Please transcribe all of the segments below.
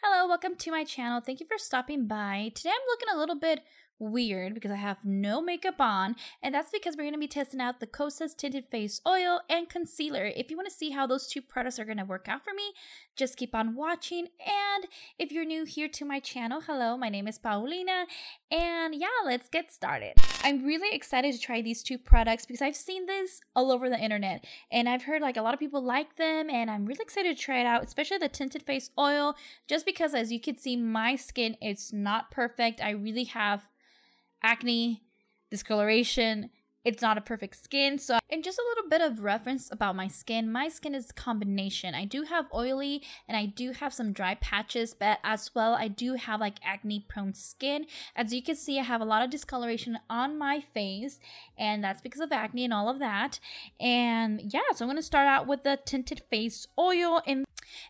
Hello, welcome to my channel. Thank you for stopping by. Today I'm looking a little bit weird because I have no makeup on, and that's because we're going to be testing out the Kosas Tinted Face Oil and Concealer. If you want to see how those two products are going to work out for me, just keep on watching. And if you're new here to my channel, hello, my name is Paulina, and yeah, let's get started. I'm really excited to try these two products because I've seen this all over the internet, and I've heard like a lot of people like them, and I'm really excited to try it out, especially the Tinted Face Oil, just because as you can see, my skin is not perfect. I really have acne, discoloration. It's not a perfect skin. So, and just a little bit of reference about my skin. My skin is a combination. I do have oily and I do have some dry patches, but as well, I do have like acne prone skin. As you can see, I have a lot of discoloration on my face, and that's because of acne and all of that. And yeah, so I'm going to start out with the Tinted Face Oil.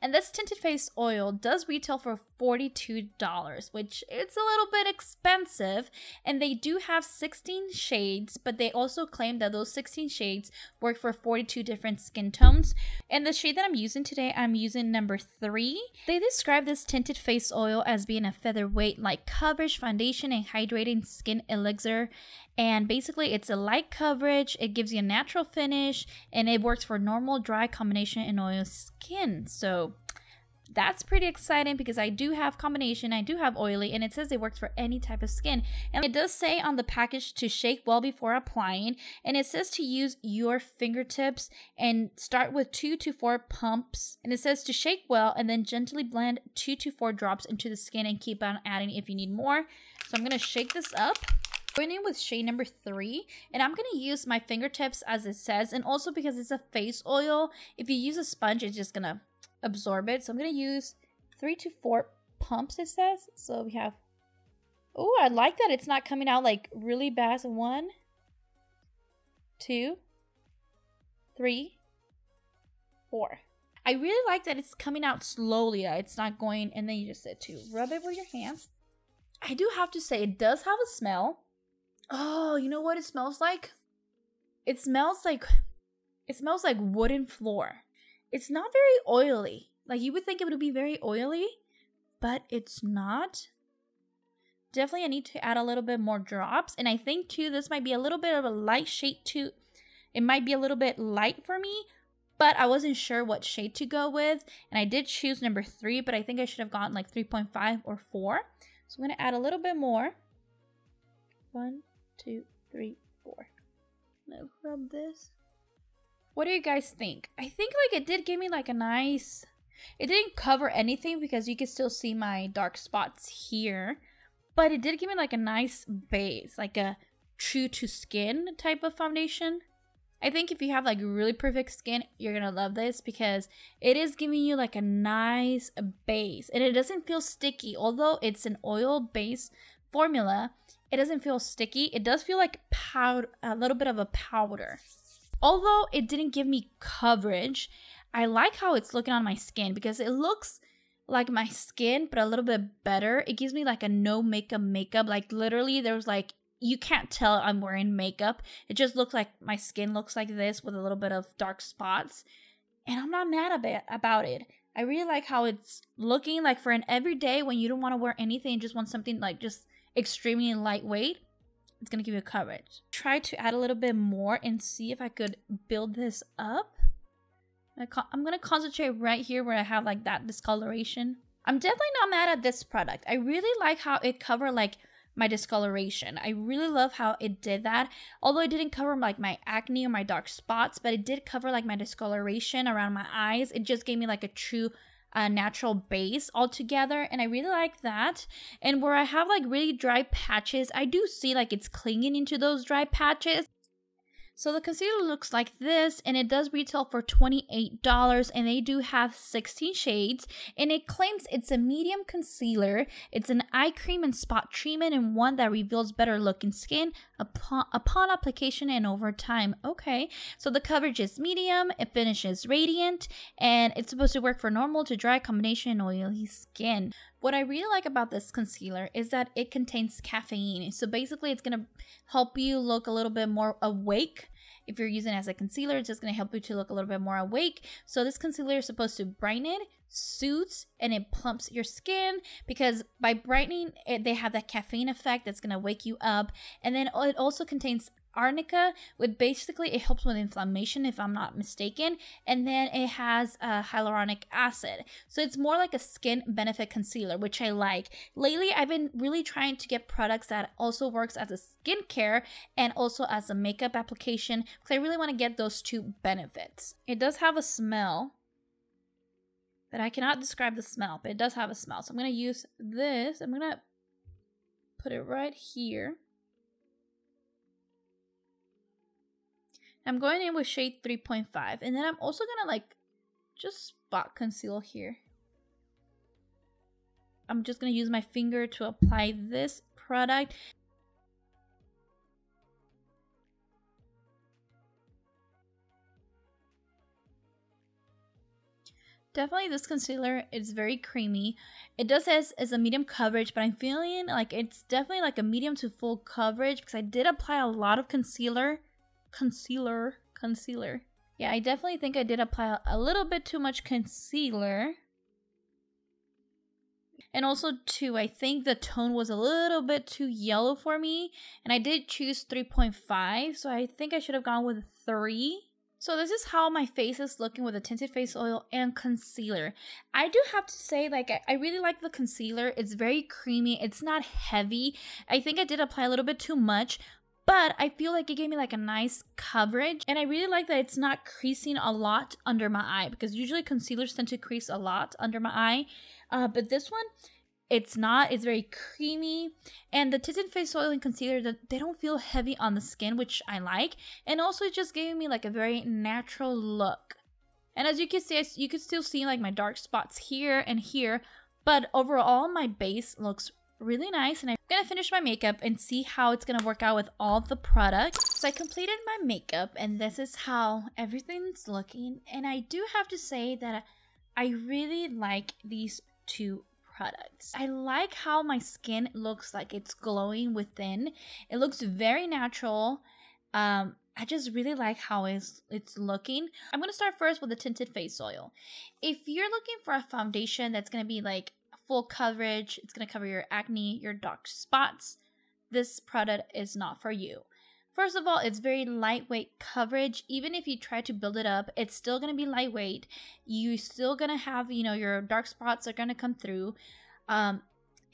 And this Tinted Face Oil does retail for $42, which it's a little bit expensive. And they do have 16 shades, but they also claim that those 16 shades work for 42 different skin tones. And the shade that I'm using today, I'm using number 3. They describe this Tinted Face Oil as being a featherweight light coverage foundation and hydrating skin elixir. And basically it's a light coverage, it gives you a natural finish, and it works for normal, dry, combination, and oil skin. So that's pretty exciting because I do have combination, I do have oily, and it says it works for any type of skin. And it does say on the package to shake well before applying, and it says to use your fingertips and start with 2 to 4 pumps. And it says to shake well and then gently blend 2 to 4 drops into the skin and keep on adding if you need more. So I'm going to shake this up. Going in with shade number 3, and I'm going to use my fingertips as it says, and also because it's a face oil, if you use a sponge, it's just going to absorb it. So I'm going to use 3 to 4 pumps, it says. So we have, oh, I like that it's not coming out like really bad. So 1, 2, 3, 4. I really like that it's coming out slowly. It's not going, and then you just said to rub it with your hands. I do have to say, it does have a smell. Oh, you know what it smells like? It smells like wooden floor. It's not very oily. Like you would think it would be very oily, but it's not. Definitely I need to add a little bit more drops. And I think too, this might be a little bit of a light shade too. It might be a little bit light for me, but I wasn't sure what shade to go with. And I did choose number 3, but I think I should have gotten like 3.5 or 4. So I'm going to add a little bit more. 1, 2, 3, 4. Now rub this. What do you guys think? I think like it did give me like a nice, it didn't cover anything because you can still see my dark spots here, but it did give me like a nice base, like a true to skin type of foundation. I think if you have like really perfect skin, you're gonna love this because it is giving you like a nice base, and it doesn't feel sticky. Although it's an oil-based formula, it doesn't feel sticky. It does feel like powder, a little bit of a powder. Although it didn't give me coverage, I like how it's looking on my skin because it looks like my skin, but a little bit better. It gives me like a no makeup. Like literally there's like, you can't tell I'm wearing makeup. It just looks like my skin looks like this with a little bit of dark spots. And I'm not mad about it. I really like how it's looking like for an everyday when you don't want to wear anything, just want something like just extremely lightweight. It's going to give you coverage. Try to add a little bit more and see if I could build this up. I'm going to concentrate right here where I have like that discoloration. I'm definitely not mad at this product. I really like how it covered like my discoloration. I really love how it did that. Although it didn't cover like my acne or my dark spots, but it did cover like my discoloration around my eyes. It just gave me like a true natural base altogether, and I really like that. And where I have like really dry patches, I do see like it's clinging into those dry patches. So the concealer looks like this, and it does retail for $28, and they do have 16 shades, and it claims it's a medium concealer. It's an eye cream and spot treatment, and one that reveals better looking skin upon application and over time. Okay, so the coverage is medium, it finishes radiant, and it's supposed to work for normal to dry combination and oily skin. What I really like about this concealer is that it contains caffeine. So basically it's going to help you look a little bit more awake If you're using it as a concealer, it's just going to help you to look a little bit more awake. So this concealer is supposed to brighten, soothes, and it plumps your skin, because by brightening, they have that caffeine effect that's going to wake you up. And then it also contains arnica, which basically it helps with inflammation, if I'm not mistaken, and then it has hyaluronic acid, so it's more like a skin benefit concealer, which I like. Lately I've been really trying to get products that also works as a skincare and also as a makeup application, because I really want to get those two benefits. It does have a smell that I cannot describe the smell, but it does have a smell. So I'm going to use this. I'm going to put it right here. I'm going in with shade 3.5, and then I'm also gonna like just spot conceal here. I'm just gonna use my finger to apply this product. Definitely this concealer is very creamy. It does as a medium coverage, but I'm feeling like it's definitely like a medium to full coverage, because I did apply a lot of concealer. Yeah, I definitely think I did apply a little bit too much concealer. And also too, I think the tone was a little bit too yellow for me, and I did choose 3.5, so I think I should have gone with 3. So this is how my face is looking with the Tinted Face Oil and concealer. I do have to say, like, I really like the concealer. It's very creamy. It's not heavy. I think I did apply a little bit too much, but I feel like it gave me like a nice coverage, and I really like that it's not creasing a lot under my eye, because usually concealers tend to crease a lot under my eye, but this one, it's not. It's very creamy, and the Tinted Face Oil and concealer, they don't feel heavy on the skin, which I like, and also it just gave me like a very natural look. And as you can see, you can still see like my dark spots here and here, but overall my base looks really nice, and I'm gonna finish my makeup and see how it's gonna work out with all the products. So I completed my makeup, and this is how everything's looking, and I do have to say that I really like these two products. I like how my skin looks like it's glowing within. It looks very natural. I just really like how it's looking. I'm gonna start first with the Tinted Face Oil. If you're looking for a foundation that's gonna be like full coverage, it's going to cover your acne, your dark spots, this product is not for you. First of all, it's very lightweight coverage. Even if you try to build it up, it's still going to be lightweight. You're still going to have, you know, your dark spots are going to come through.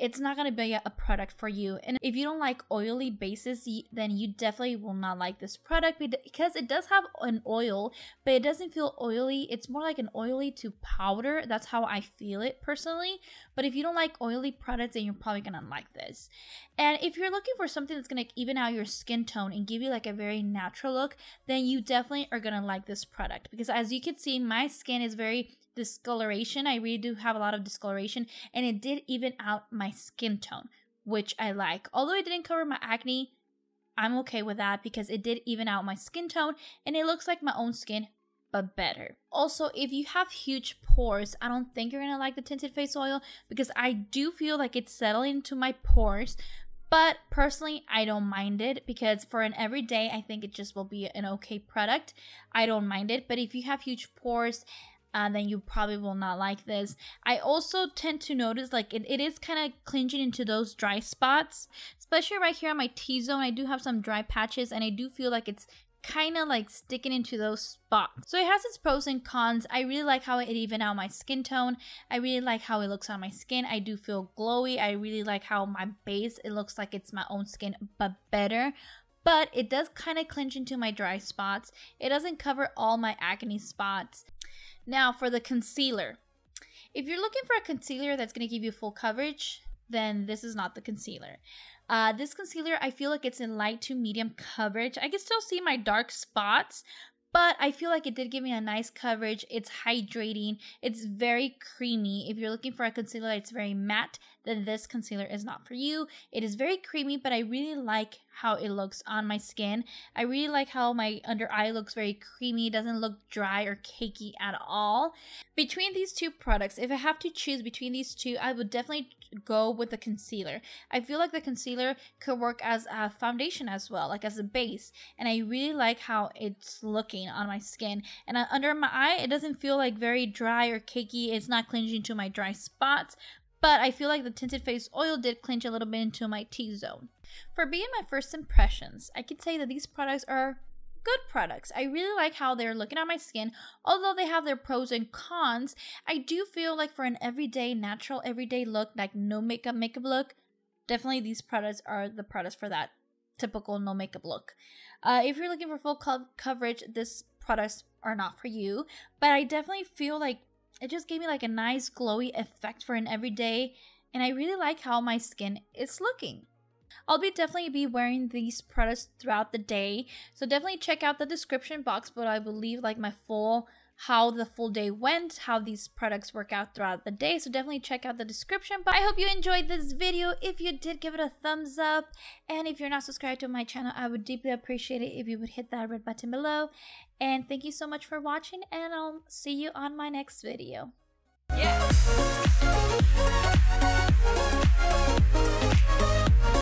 It's not going to be a product for you. And if you don't like oily bases, then you definitely will not like this product, because it does have an oil, but it doesn't feel oily. It's more like an oily to powder. That's how I feel it personally. But if you don't like oily products, then you're probably going to like this. And if you're looking for something that's going to even out your skin tone and give you like a very natural look, then you definitely are going to like this product, because as you can see, my skin is very discoloration. I really do have a lot of discoloration, and it did even out my skin tone, which I like. Although it didn't cover my acne, I'm okay with that, because it did even out my skin tone, and it looks like my own skin, but better. Also, if you have huge pores, I don't think you're gonna like the Tinted Face Oil, because I do feel like it's settling into my pores. But personally, I don't mind it, because for an everyday, I think it just will be an okay product. I don't mind it. But if you have huge pores, then you probably will not like this. I also tend to notice like it is kind of clinging into those dry spots, especially right here on my T-zone. I do have some dry patches, and I do feel like it's kind of like sticking into those spots. So it has its pros and cons. I really like how it even out my skin tone. I really like how it looks on my skin. I do feel glowy. I really like how my base, it looks like it's my own skin, but better. But it does kind of clinch into my dry spots. It doesn't cover all my acne spots. Now for the concealer. If you're looking for a concealer that's going to give you full coverage, then this is not the concealer. This concealer, I feel like it's in light to medium coverage. I can still see my dark spots, but I feel like it did give me a nice coverage. It's hydrating. It's very creamy. If you're looking for a concealer that's very matte, then this concealer is not for you. It is very creamy, but I really like how it looks on my skin. I really like how my under eye looks very creamy, doesn't look dry or cakey at all. Between these two products, if I have to choose between these two, I would definitely go with the concealer. I feel like the concealer could work as a foundation as well, like as a base, and I really like how it's looking on my skin. And under my eye, it doesn't feel like very dry or cakey. It's not clinging to my dry spots, but I feel like the Tinted Face Oil did clinch a little bit into my T-zone. For being my first impressions, I could say that these products are good products. I really like how they're looking at my skin. Although they have their pros and cons, I do feel like for an everyday, natural, everyday look, like no makeup look, definitely these products are the products for that typical no makeup look. If you're looking for full coverage, these products are not for you. But I definitely feel like it just gave me like a nice glowy effect for an everyday, and I really like how my skin is looking. I'll definitely be wearing these products throughout the day, so definitely check out the description box, but I will leave like how the full day went, how these products work out throughout the day, so definitely check out the description. But I hope you enjoyed this video. If you did, give it a thumbs up, and if you're not subscribed to my channel, I would deeply appreciate it if you would hit that red button below. And thank you so much for watching, and I'll see you on my next video. Yeah.